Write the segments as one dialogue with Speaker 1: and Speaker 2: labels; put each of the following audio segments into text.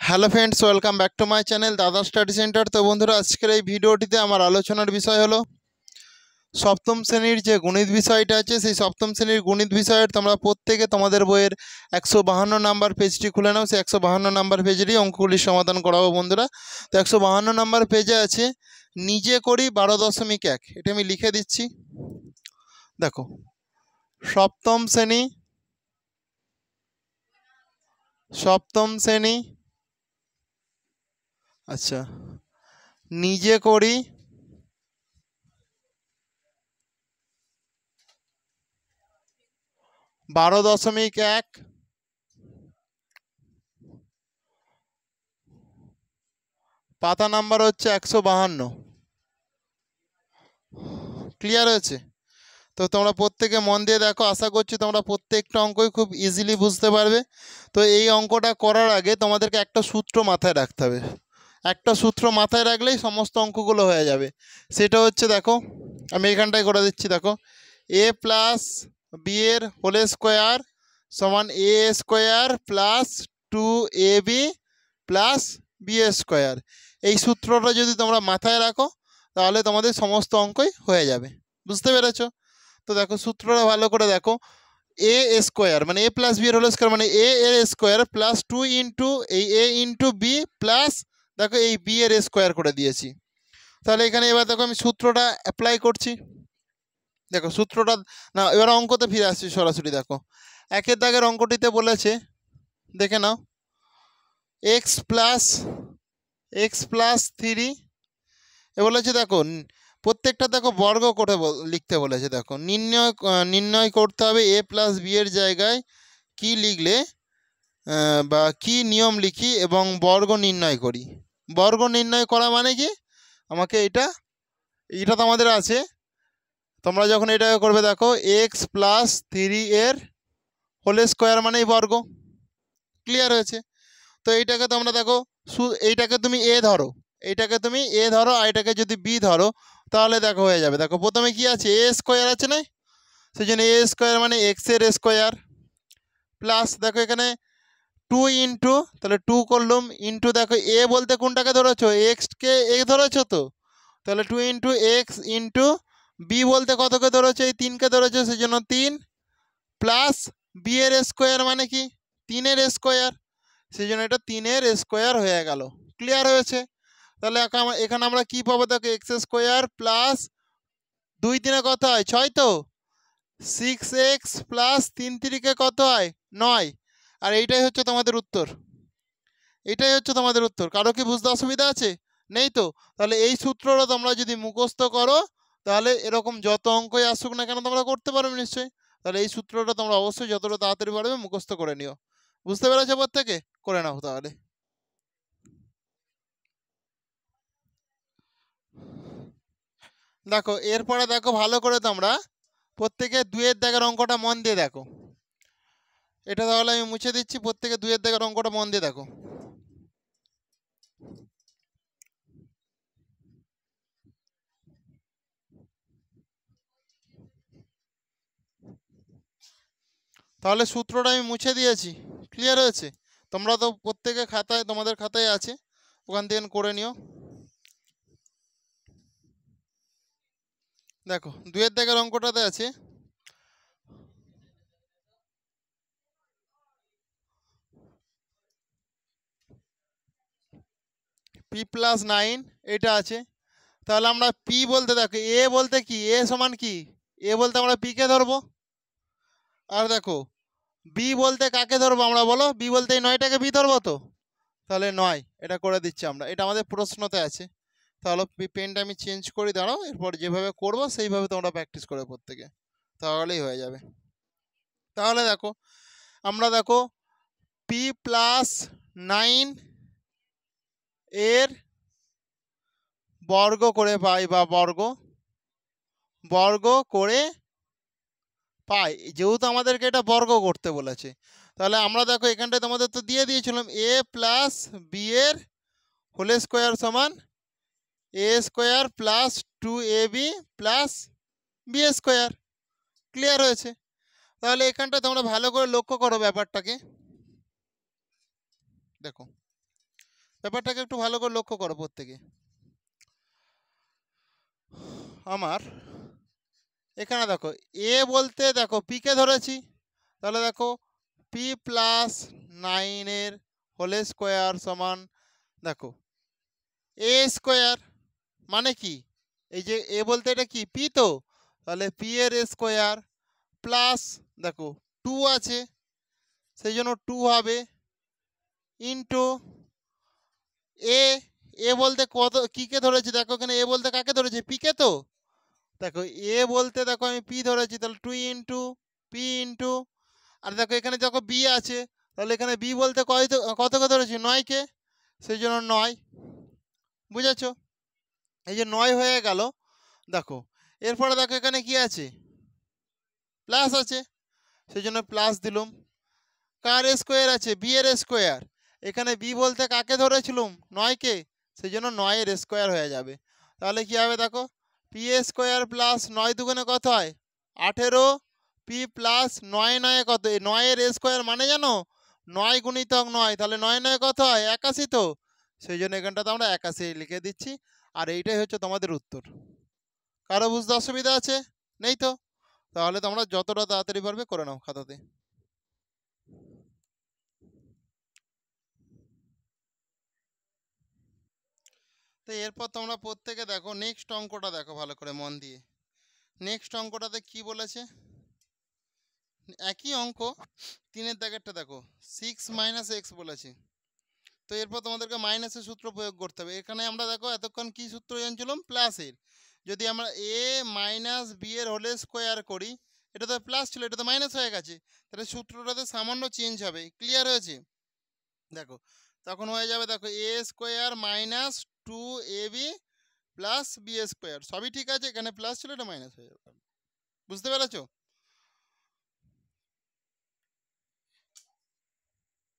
Speaker 1: Hello friends, welcome back to my channel দাদা study centre. তো বন্ধুরা, আজকের এই ভিডিওটিতে আমার আলোচনার বিষয় হলো সপ্তম শ্রেণীর যে গণিত বিষয়টা আছে, সেই সপ্তম শ্রেণীর গণিত বিষয়ের তোমরা প্রত্যেকে তোমাদের বইয়ের 152 নাম্বার পেজটি খুলে নাও। সেই 152 নাম্বার পেজেরই অঙ্কগুলির সমাধান করাবো বন্ধুরা। তো 152 নাম্বার পেজে আছে নিজে করি 12.1। এটা আমি লিখে দিচ্ছি। দেখো, সপ্তম শ্রেণী আচ্ছা, নিজে করি 12.1, পাতা নাম্বার হচ্ছে 152। ক্লিয়ার হয়েছে? তো তোমরা প্রত্যেকে মন দিয়ে দেখো, আশা করছি তোমরা প্রত্যেকটা অঙ্কই খুব ইজিলি বুঝতে পারবে। তো এই অঙ্কটা করার আগে তোমাদেরকে একটা সূত্র মাথায় রাখতে হবে। একটা সূত্র মাথায় রাখলেই সমস্ত অঙ্কগুলো হয়ে যাবে। সেটা হচ্ছে, দেখো আমি এখানটায় করে দিচ্ছি। দেখো, এ প্লাস বি এর হোল স্কোয়ার সমান A square plus 2ab plus B square. এই সূত্রটা যদি তোমরা মাথায় রাখো তাহলে তোমাদের সমস্ত অঙ্কই হয়ে যাবে। বুঝতে পেরেছো? তো দেখো, সূত্রটা ভালো করে দেখো। এ স্কোয়ার মানে এ প্লাস বি এর হোল স্কোয়ার মানে এ এর স্কোয়ার প্লাস 2 ইন্টু এই এ ইন্টু বি প্লাস দেখো এই বি এর স্কোয়ার করে দিয়েছি। তাহলে এখানে এবার দেখো আমি সূত্রটা অ্যাপ্লাই করছি। দেখো সূত্রটা, না এবার অঙ্কতে ফিরে আসছি সরাসরি। দেখো, একের দাগের অঙ্কটিতে বলেছে, দেখে নাও, এক্স প্লাস 3। এ বলেছে দেখো প্রত্যেকটা দেখো বর্গ করে লিখতে বলেছে। দেখো নির্ণয় করতে হবে এ প্লাস বি এর জায়গায় কি লিখলে বা কি নিয়ম লিখি এবং বর্গ নির্ণয় করি। বর্গ নির্ণয় করা মানে কি, আমাকে এটা তো আমাদের আছে। তোমরা যখন এটা করবে, দেখো এক্স প্লাস 3 এর হোল স্কোয়ার মানেই বর্গ। ক্লিয়ার হয়েছে? তো এইটাকে তোমরা দেখো, এইটাকে তুমি এ ধরো, আর এটাকে যদি বি ধরো তাহলে দেখো হয়ে যাবে। দেখো প্রথমে কি আছে, এ স্কোয়ার আছে না, সেই জন্য এ স্কোয়ার মানে এক্স এর স্কোয়ার প্লাস দেখো এখানে 2 ইন্টু, তাহলে 2 করলুম ইন্টু, দেখো এ বলতে কোনটাকে ধরেছো, এক্সকে এ ধরেছো, তো তাহলে 2 ইন্টু এক্স ইন্টু বি বলতে কতকে ধরেছো, এই 3কে ধরেছো, সেই জন্য 3 প্লাস বি এর স্কোয়ার মানে কি 3 এর স্কোয়ার, সেই জন্য এটা 3 এর স্কোয়ার হয়ে গেল। ক্লিয়ার হয়েছে? তাহলে এখানে আমরা কি পাবো, দেখো এক্স স্কোয়ার প্লাস 2 3 কত হয় 6, তো 6x প্লাস 3 3 কত হয় 9। আর এইটাই হচ্ছে তোমাদের উত্তর। কারো কি বুঝতে অসুবিধা আছে? নেই তো? তাহলে এই সূত্রটা তোমরা যদি মুখস্থ করো তাহলে এরকম যত অঙ্কই আসুক না কেন তোমরা করতে পারবে নিশ্চয়ই। তাহলে এই সূত্রটা তোমরা অবশ্যই যতটা তাড়াতাড়ি পারবে মুখস্থ করে নিও। বুঝতে পেরেছো? প্রত্যেকে করে নাও তাহলে। দেখো এরপরে দেখো ভালো করে তোমরা প্রত্যেকে 2 এর দাগের অঙ্কটা মন দিয়ে দেখো। এটা তাহলে আমি মুছে দিচ্ছি। প্রত্যেকে 2 এর দাগের অঙ্কটা মন দিয়ে দেখো। তাহলে সূত্রটা আমি মুছে দিয়েছি। ক্লিয়ার হয়েছে? তোমরা তো প্রত্যেকে খাতায়, তোমাদের খাতায় আছে, ওখান থেকে করে নিও। দেখো 2 এর দাগের অঙ্কটাতে আছে পি প্লাস 9, এটা আছে। তাহলে আমরা পি বলতে, দেখো এ বলতে কি, এ সমান কি, এ বলতে আমরা পি কে ধরবো। আর দেখো বি বলতে কাকে ধরবো আমরা, বলো, বি বলতে এই 9টাকে বি ধরবো, তো তাহলে 9 এটা করে দিচ্ছি আমরা। এটা আমাদের প্রশ্নতে আছে। তাহলে পেনটা আমি চেঞ্জ করে দাঁড়াও, এরপর যেভাবে করবো সেইভাবে তোমরা প্র্যাকটিস করবে প্রত্যেকে, তাহলেই হয়ে যাবে। তাহলে দেখো আমরা দেখো পি প্লাস 9 এর বর্গ করে পাই, বা বর্গ করে পাই, যেহেতু আমাদেরকে এটা বর্গ করতে বলেছে। তাহলে আমরা দেখো এখানটায় তোমাদের তো দিয়ে দিয়েছিলাম এ প্লাস বি এর হোল স্কোয়ার সমান A square plus 2ab plus B square. Clear হয়েছে? তাহলে এখানটা তোমরা ভালো করে লক্ষ্য করো ব্যাপারটাকে। দেখো ব্যাপারটাকে একটু ভালো করে লক্ষ্য করো প্রত্যেকে। আমার এখানে দেখো এ বলতে দেখো পি কে ধরেছি, তাহলে দেখো পি প্লাস 9 হোল স্কোয়ার সমান দেখো এ স্কোয়ার, মানে কি এই যে এ বলতে এটা কি পি, তো তাহলে পি এর স্কোয়ার প্লাস দেখো 2 আছে সেই জন্য 2 হবে ইন্টু এ, এ বলতে কত কি কে ধরেছি দেখো এখানে এ বলতে কাকে ধরেছি পি কে, তো দেখো এ বলতে দেখো আমি পি ধরেছি তাহলে 2 ইন্টু পি ইন্টু, আর দেখো এখানে দেখো বি আছে তাহলে এখানে বি বলতে কতকে ধরেছি 9কে, সেই জন্য 9, বুঝেছো? এই যে 9 হয়ে গেল। দেখো এরপরে দেখো এখানে কি আছে প্লাস আছে সেই জন্য প্লাস দিলুম, কার স্কোয়ার আছে বি এর স্কোয়ার, এখানে বি বলতে কাকে ধরেছিলুম 9কে, সেই জন্য 9 এর স্কোয়ার হয়ে যাবে। তাহলে কি হবে দেখো পি স্কোয়ার প্লাস 9 দুগুণে কত হয় 18, পি প্লাস 9 9 কত, 9 এর স্কোয়ার মানে জানো 9 গুণিতক 9, তাহলে 9 9 কত হয় 81, তো সেই জন্য এখানটাতে আমরা 81 লিখে দিচ্ছি। আর এইটাই হচ্ছে তোমাদের উত্তর। কারো বুঝতে অসুবিধা আছে? নেই তো? তাহলে তোমরা যতটা তাড়াতাড়ি পারবে করে নাও খাতাতে। তো এরপর তোমরা প্রত্যেকে দেখো নেক্সট অঙ্কটা দেখো ভালো করে মন দিয়ে। নেক্সট অঙ্কটাতে কি বলেছে, একই অঙ্ক 3-এর দাগেরটা দেখো 6 - x বলেছে। তো এরপর তোমাদেরকে মাইনাসের সূত্র প্রয়োগ করতে হবে। এখানে আমরা দেখো এতক্ষণ কি সূত্র জানছিলাম প্লাসের, যদি আমরা এ মাইনাস বি এর হোল স্কোয়ার করি, এটা তো প্লাস ছিল এটা তো মাইনাস হয়ে গেছে, তাহলে সূত্রটাতে সামান্য চেঞ্জ হবে। ক্লিয়ার হয়েছে? দেখো তখন হয়ে যাবে দেখো A square minus 2ab plus B square, সবই ঠিক আছে, এখানে প্লাস ছিল এটা মাইনাস হয়ে যাবে। বুঝতে পেরেছো?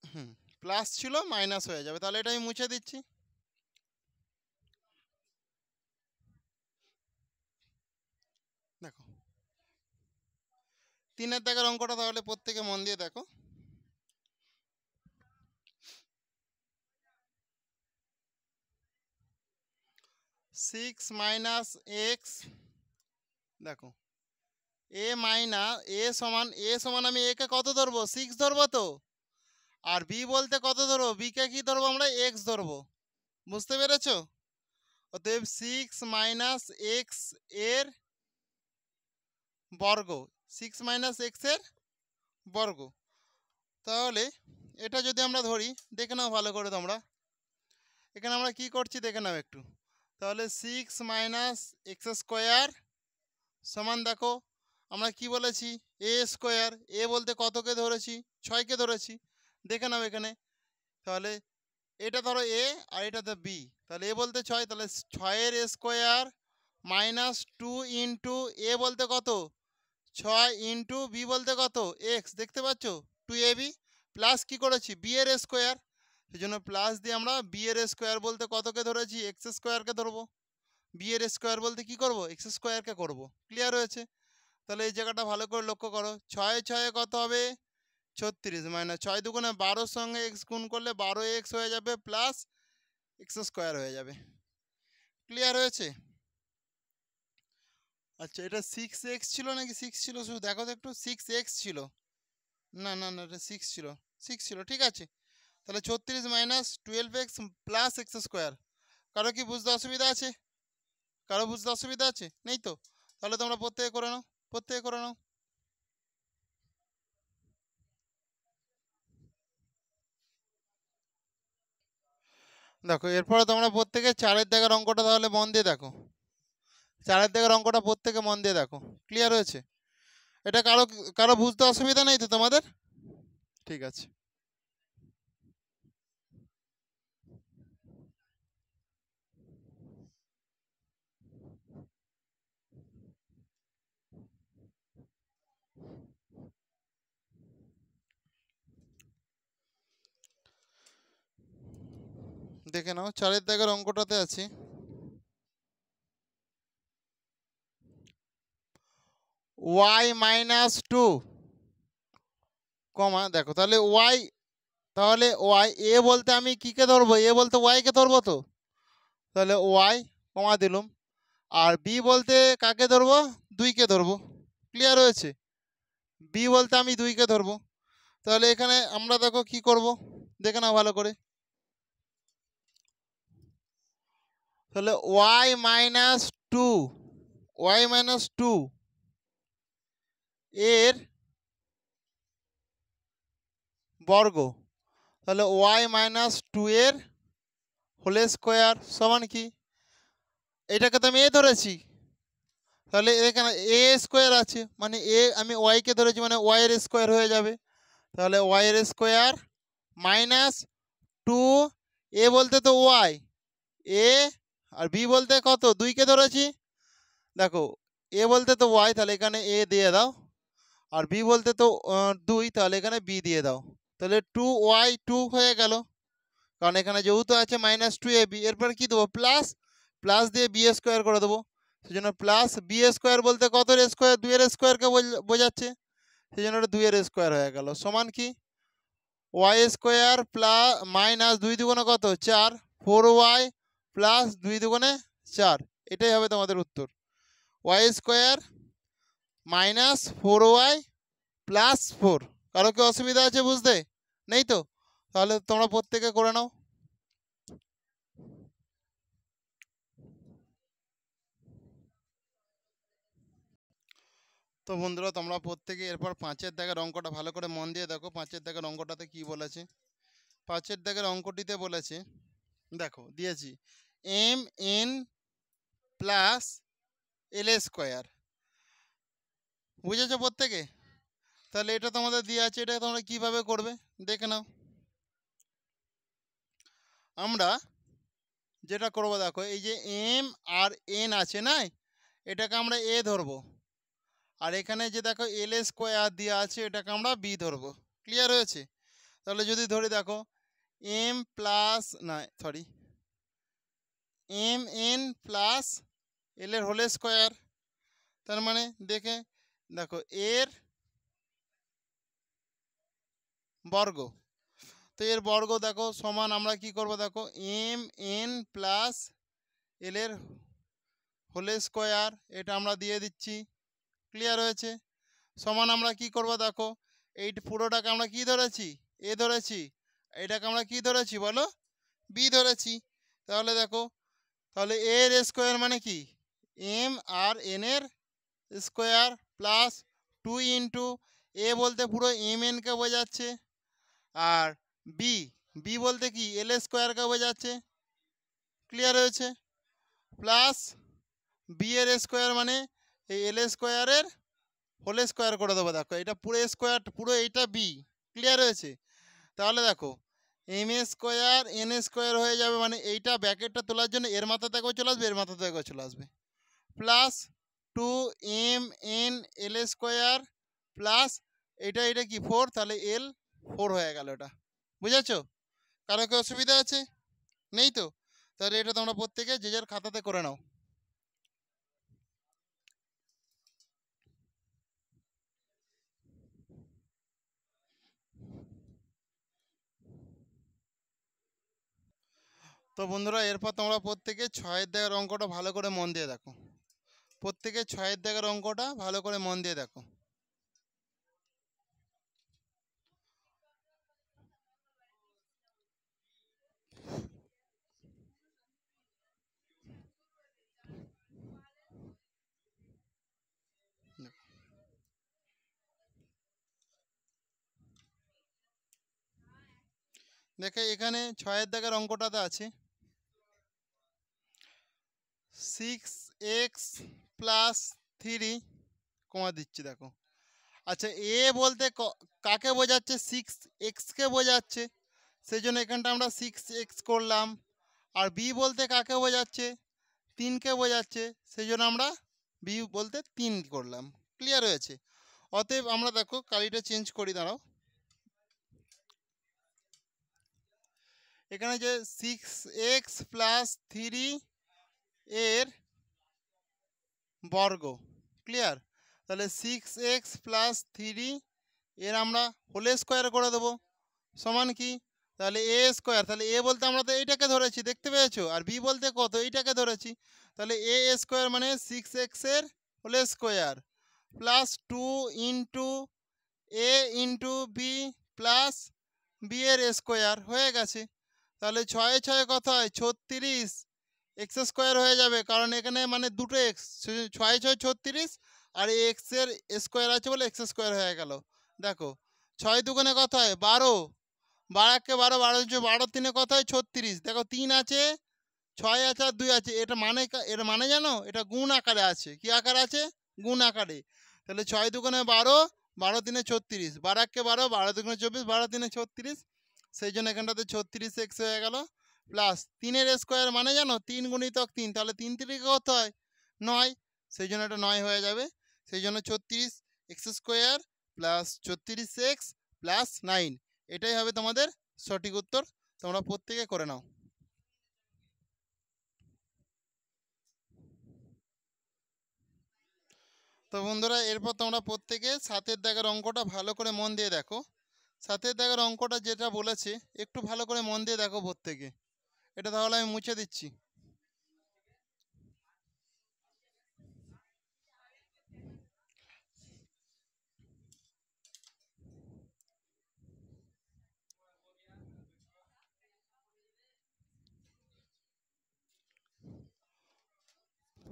Speaker 1: হুম, প্লাস ছিল মাইনাস হয়ে যাবে, তাহলে এটা আমি মুছে দিচ্ছি। দেখো 3-এর দাগের অঙ্কটা তাহলে প্রত্যেকে মন দিয়ে দেখো। সিক্স মাইনাস এক্স, দেখো এ সমান আমি এ কে কত ধরবো 6 ধরবো, তো আর বি বলতে কত ধরবো বি কে কি ধরবো আমরা এক্স ধরবো। বুঝতে পেরেছো? অতএব 6 - x এর বর্গ, 6 - x এর বর্গ। তাহলে এটা যদি আমরা ধরি, দেখে নাও ভালো করে তোমরা, এখানে আমরা কি করছি দেখে নাও একটু। তাহলে 6 - x স্কোয়ার সমান দেখো আমরা কি বলেছি এ স্কোয়ার, এ বলতে কতকে ধরেছি 6কে ধরেছি, দেখে নাও এখানে। তাহলে এটা ধরো এ আর এটা তো বি, তাহলে এ বলতে 6, তাহলে 6 এর স্কোয়ার -2 ইন্টু এ বলতে কত 6 ইন্টু বি বলতে কত এক্স, দেখতে পাচ্ছ 2ab প্লাস কি করেছি বি এর স্কোয়ার, সেই জন্য প্লাস দিয়ে আমরা বি এর স্কোয়ার বলতে কতকে ধরেছি এক্স স্কোয়ারকে ধরবো, বি এর স্কোয়ার বলতে কি করব এক্স স্কোয়ারকে করব। ক্লিয়ার হয়েছে? তাহলে এই জায়গাটা ভালো করে লক্ষ্য করো, 6 6 কত হবে 36, মানে 6 দুগুণে 12 সঙ্গে এক্স গুণ করলে 12x হয়ে যাবে প্লাস এক্স স্কোয়ার হয়ে যাবে। ক্লিয়ার হয়েছে? আচ্ছা এটা 6x ছিল নাকি 6 ছিল শুধু দেখো তো একটু, 6x ছিল, না না না এটা 6 ছিল, 6 ছিল, ঠিক আছে। তাহলে 36 - 12x প্লাস এক্স স্কোয়ার। কারো কি বুঝতে অসুবিধা আছে? কারো বুঝতে অসুবিধা আছে? নেই তো? তাহলে তোমরা প্রত্যেকে করে নাও, প্রত্যেকে করে নাও। দেখো এরপরে তোমরা প্রত্যেকে 4-এর দাগের অঙ্কটা তাহলে মন দিয়ে দেখো। 4-এর দাগের অঙ্কটা প্রত্যেকে মন দিয়ে দেখো। ক্লিয়ার হয়েছে? এটা কারো কারো বুঝতে অসুবিধা নেই তো তোমাদের? ঠিক আছে। দেখে নাও 4-এর দাগের অঙ্কটাতে আছে y - 2 কমা, দেখো তাহলে y, তাহলে ওয়াই এ বলতে আমি কীকে ধরবো, এ বলতে ওয়াইকে ধরবো তো, তাহলে ওয়াই কমা দিলুম। আর বি বলতে কাকে ধরবো, 2কে ধরবো। ক্লিয়ার হয়েছে? বি বলতে আমি 2কে ধরবো। তাহলে এখানে আমরা দেখো কি করব, দেখে নাও ভালো করে। তাহলে ওয়াই মাইনাস টু এর বর্গ, তাহলে ওয়াই মাইনাস 2 এর হোল স্কোয়ার সমান কি, এটাকে তো আমি এ ধরেছি, তাহলে এখানে এ স্কোয়ার আছে, মানে এ আমি ওয়াইকে ধরেছি, মানে ওয়াই এর স্কোয়ার হয়ে যাবে। তাহলে ওয়াই এর স্কোয়ার মাইনাস 2, এ বলতে তো ওয়াই, এ আর বি বলতে কত, 2কে ধরেছি। দেখো এ বলতে তো ওয়াই, তাহলে এখানে এ দিয়ে দাও, আর বি বলতে তো 2, তাহলে এখানে বি দিয়ে দাও। তাহলে 2y2 হয়ে গেল, কারণ এখানে যেহেতু আছে -2ab। এরপর কি দেবো, প্লাস দিয়ে বি স্কোয়ার করে দেবো, সেই জন্য প্লাস বি স্কোয়ার বলতে কত এর স্কোয়ার, 2 এর স্কোয়ারকে বোঝাচ্ছে, সেই জন্য ওটা 2 এর স্কোয়ার হয়ে গেল, সমান কি ওয়াই স্কোয়ার প্লাস মাইনাস 2 দুগুণে কত 4, 4y প্লাস 2 দুগুণে 4, এটাই হবে তোমাদের উত্তর। Y square minus 4y plus 4। কারো কি অসুবিধা আছে বুঝতে, নেই তো? তাহলে তোমরা প্রত্যেকে করে নাও। তো বন্ধুরা তোমরা প্রত্যেকে এরপর 5-এর দাগের অঙ্কটা ভালো করে মন দিয়ে দেখো। 5-এর দাগের অঙ্কটাতে কি বলেছে, 5-এর দাগের অঙ্কটিতে বলেছে, দেখো দিয়েছি এম এন প্লাস এল স্কোয়ার, বুঝেছো প্রত্যেকে? তাহলে এটা তোমাদের দিয়ে আছে, এটা তোমরা কিভাবে করবে দেখে নাও। আমরা যেটা করব দেখো, এই যে এম আর এন আছে না, এটাকে আমরা এ ধরবো, আর এখানে যে দেখো এল স্কোয়ার দেওয়া আছে, এটাকে আমরা বি ধরবো। ক্লিয়ার হয়েছে? তাহলে যদি ধরি দেখো M plus M N plus L এর হোল স্কোয়ার, তার মানে দেখো এর বর্গ, তো এর বর্গ দেখো সমান আমরা কি করব, দেখো এম এন প্লাস এল এর হোল স্কোয়ার, এটা আমরা দিয়ে দিচ্ছি। ক্লিয়ার হয়েছে? সমান আমরা কি করব, দেখো এই পুরোটাকে আমরা কি ধরেছি, এ ধরেছি, এটাকে আমরা কি ধরেছি বলো, বি ধরেছি। তাহলে দেখো, তাহলে এর স্কোয়ার মানে কি এম আর এন এর স্কোয়ার প্লাস 2 ইন্টু এ বলতে পুরো এম এনকে বোঝাচ্ছে, আর বি বি বলতে কি এল স্কোয়ারকে বোঝাচ্ছে। ক্লিয়ার হয়েছে? প্লাস বি এর স্কোয়ার মানে এই এল স্কোয়ারের হোল স্কোয়ার করে দেবো। দেখো এটা পুরো স্কোয়ার, পুরো এইটা বি। ক্লিয়ার হয়েছে? তাহলে দেখো এম স্কোয়ার এন স্কোয়ার হয়ে যাবে, মানে এইটা ব্যাকেটটা তোলার জন্য এর মাথা থেকেও চলে আসবে, এর মাথা থেকেও চলে আসবে, plus 2 M N L square plus এটা কি 4, তাহলে এল 4 হয়ে গেল। এটা বুঝেছো? কারো কি অসুবিধা আছে? নেই তো? তাহলে এটা তোমরা প্রত্যেকে যে যার খাতাতে করে নাও। তো বন্ধুরা এরপর তোমরা প্রত্যেকে 6-এর দাগের অঙ্কটা ভালো করে মন দিয়ে দেখো। প্রত্যেকে 6-এর দাগের অঙ্কটা ভালো করে মন দিয়ে দেখো। দেখে এখানে 6-এর দাগের অঙ্কটাতে আছে 6x প্লাস 3 কমা দিচ্ছি। দেখো আচ্ছা, এ বলতে কাকে বোঝাচ্ছে, 6xকে বোঝাচ্ছে, সেই জন্য এখানটা আমরা 6x করলাম। আর বি বলতে কাকে বোঝাচ্ছে, 3কে বোঝাচ্ছে, সেই জন্য আমরা বি বলতে 3 করলাম। ক্লিয়ার হয়েছে? অতএব আমরা দেখো কালিটা চেঞ্জ করি, দাঁড়াও। এখানে যে 6x প্লাস 3 এর বর্গ, ক্লিয়ার? তাহলে 6x প্লাস 3 এর আমরা হোল স্কোয়ার করে দেবো, সমান কি তাহলে এ স্কোয়ার, তাহলে এ বলতে আমরা তো এইটাকে ধরেছি, দেখতে পেয়েছো, আর বি বলতে কত, এইটাকে ধরেছি। তাহলে এ স্কোয়ার মানে 6x এর হোল স্কোয়ার প্লাস 2 ইন্টু এ ইন্টু বি প্লাস বি এর স্কোয়ার হয়ে গেছে। তাহলে 6 কত হয় 36 এক্স স্কোয়ার হয়ে যাবে, কারণ এখানে মানে দুটো এক্স, 6 36 আর এক্স এর স্কোয়ার আছে বলে এক্স স্কোয়ার হয়ে গেল। দেখো 6 দুগুণে কত হয় 12, 12 12 12 12 3 কত হয় 36। দেখো 3 আছে, 6 আছে আর 2 আছে, এর মানে জানো, এটা গুণ আকারে আছে। কি আকারে আছে? গুণ আকারে। তাহলে 6 দুগুণে 12, 12 3 36, 12 12 12 দুগুণে 24, 12 3 36, সেই জন্য এখানটাতে 36x হয়ে গেল প্লাস 3 এর স্কোয়ার মানে জানো 3 গুণিতক 3, তাহলে 3 3 কত হয় 9, সেই জন্য এটা 9 হয়ে যাবে। সেই জন্য 36x square plus 36x plus 9, এটাই হবে তোমাদের সঠিক উত্তর। তোমরা প্রত্যেকে করে নাও। তো বন্ধুরা, এরপর তোমরা প্রত্যেকে 7-এর দাগের অঙ্কটা ভালো করে মন দিয়ে দেখো। 7-এর দাগের অঙ্কটা যেটা বলেছে একটু ভালো করে মন দিয়ে দেখো প্রত্যেকে। এটা তাহলে আমি মুছে দিচ্ছি।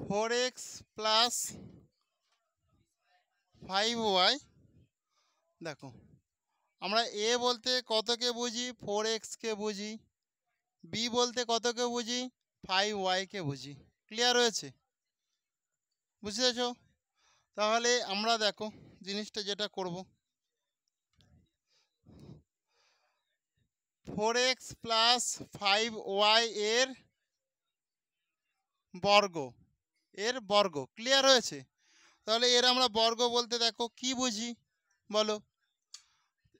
Speaker 1: 4x প্লাস 5y, দেখো আমরা এ বলতে কতকে বুঝি 4x কে বুঝি, বি বলতে কতকে বুঝি 5y কে বুঝি। ক্লিয়ার হয়েছে? বুঝেছ? তাহলে আমরা দেখো জিনিসটা যেটা করব, 4x প্লাস 5y এর বর্গ, এর বর্গ। ক্লিয়ার হয়েছে? তাহলে এর আমরা বর্গ বলতে দেখো কি বুঝি বলো,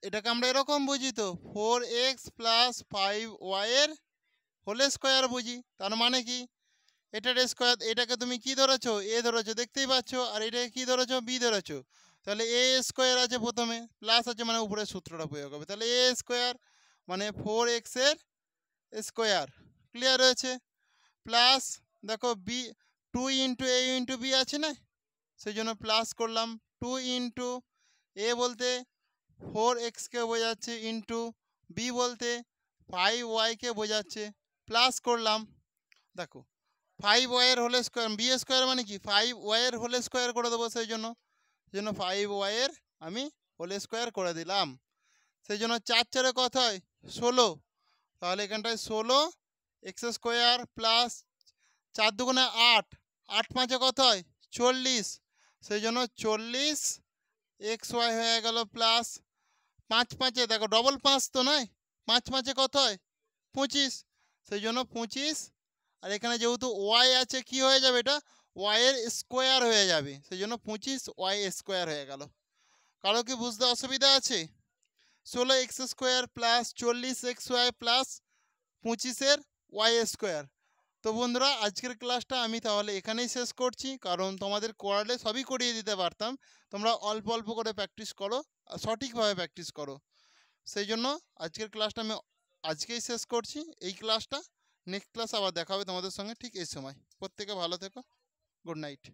Speaker 1: এটাকে আমরা এরকম বুঝি তো 4x প্লাস 5y এর হোল স্কোয়ার বুঝি। তার মানে কি, এটার স্কোয়ার, এটাকে তুমি কি ধরেছো এ ধরেছো দেখতেই পাচ্ছ, আর এটাকে কি ধরেছো বি ধরেছো। তাহলে এ স্কোয়ার আছে প্রথমে, প্লাস আছে মানে উপরে সূত্রটা প্রয়োগ হবে। তাহলে এ স্কোয়ার মানে 4x এর স্কোয়ার। ক্লিয়ার হয়েছে? প্লাস দেখো বি 2 ইন্টু এ ইন্টু বি আছে না, সেই জন্য প্লাস করলাম। 2 ইন্টু এ বলতে 4xকে বোঝাচ্ছে, ইন্টু বি বলতে 5y-কে বোঝাচ্ছে, প্লাস করলাম। দেখো 5y এর হোল স্কোয়ার, বি স্কোয়ার মানে কি 5y এর হোল স্কোয়ার করে দেবো, সেই জন্য 5y এর আমি হোল স্কোয়ার করে দিলাম। সেই জন্য 4 4 কত হয় 16, তাহলে এখানটায় 16 এক্স স্কোয়ার প্লাস 4 দুগুণে 8, 8 5 কত হয় 40, সেই জন্য 40 XY হয়ে গেল প্লাস 5 5, দেখো ডবল 5 তো নয়, 5 5 কত হয় 25, সেই জন্য 25, আর এখানে যেহেতু ওয়াই আছে কি হয়ে যাবে, এটা ওয়াই এর স্কোয়ার হয়ে যাবে, সেই জন্য 25y স্কোয়ার হয়ে গেল। কারো কি বুঝতে অসুবিধা আছে? 16x square plus 40xy plus 25-এর ওয়াই স্কোয়ার। তো বন্ধুরা, আজকের ক্লাসটা আমি তাহলে এখানেই শেষ করছি, কারণ তোমাদের করালে সবই করিয়ে দিতে পারতাম। তোমরা অল্প অল্প করে প্র্যাকটিস করো আর সঠিকভাবে প্র্যাকটিস করো, সেই জন্য আজকের ক্লাসটা আমি আজকেই শেষ করছি। এই ক্লাসটা নেক্সট ক্লাস আবার দেখা হবে তোমাদের সঙ্গে ঠিক এই সময়। প্রত্যেকে ভালো থেকো। Good night.